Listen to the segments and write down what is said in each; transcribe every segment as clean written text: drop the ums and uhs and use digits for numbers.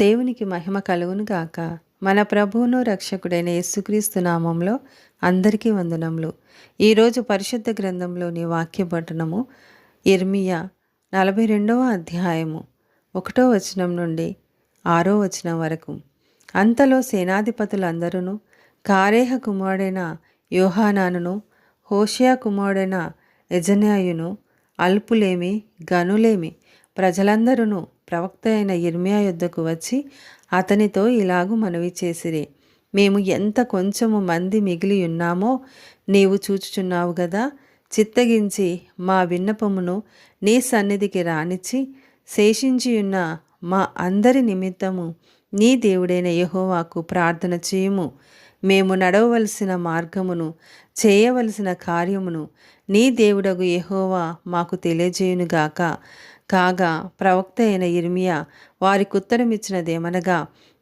దేవునికి మహిమ కలుగును గాక. మన ప్రభువును రక్షకుడైన యేసుక్రీస్తు నామంలో అందరికీ వందనములు. ఈరోజు పరిశుద్ధ గ్రంథంలోని వాక్య పఠనము యిర్మీయా 42వ అధ్యాయము 1వ వచనం నుండి 6వ వచనం వరకు. అంతలో సేనాధిపతులందరూ కారేహ కుమారుడైన యోహానానును హోషేయ కుమారుడైన యెజన్యాయును అల్పులేమి గనులేమి ప్రజలందరూ ప్రవక్త అయిన యిర్మీయా యొద్దకు వచ్చి అతనితో ఇలాగు మనవి చేసిరి. మేము ఎంత కొంచెము మంది మిగిలి ఉన్నామో నీవు చూచుచున్నావు గదా. చిత్తగించి మా విన్నపమును నీ సన్నిధికి రానిచ్చి శేషించియున్న మా అందరి నిమిత్తము నీ దేవుడైన యెహోవాకు ప్రార్థన చేయుము. మేము నడవవలసిన మార్గమును చేయవలసిన కార్యమును నీ దేవుడగు యెహోవా మాకు తెలియజేయునుగాక. కాగా ప్రవక్త అయిన యిర్మీయా వారికి ఉత్తరమిచ్చినదేమనగా,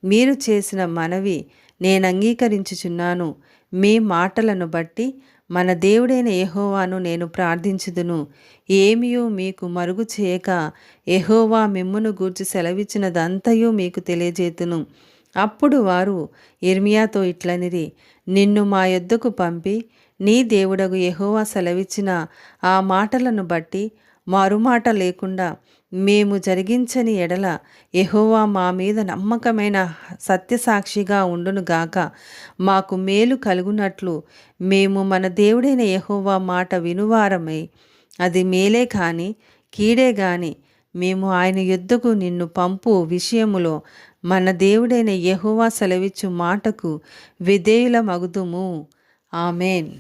మీరు చేసిన మనవి నేను అంగీకరించుచున్నాను. మీ మాటలను బట్టి మన దేవుడైన యెహోవాను నేను ప్రార్థించుదును. ఏమియూ మీకు మరుగు చేయక యెహోవా మిమ్మును గూర్చి సెలవిచ్చినదంతయు మీకు తెలియజేతును. అప్పుడు వారు యిర్మీయాతో ఇట్లనిరి, నిన్ను మా యొద్దకు పంపి నీ దేవుడగు యెహోవా సెలవిచ్చిన ఆ మాటలను బట్టి మరుమాట లేకుండా మేము జరిగించని ఎడల యెహోవా మా మీద నమ్మకమైన సత్యసాక్షిగా ఉండునుగాక. మాకు మేలు కలుగునట్లు మేము మన దేవుడైన యెహోవా మాట వినువారమై, అది మేలే కాని కీడే గాని మేము ఆయన యొద్దకు నిన్ను పంపు విషయములో మన దేవుడైన యెహోవా సెలవిచ్చు మాటకు విధేయులమగుదుము. ఆమేన్.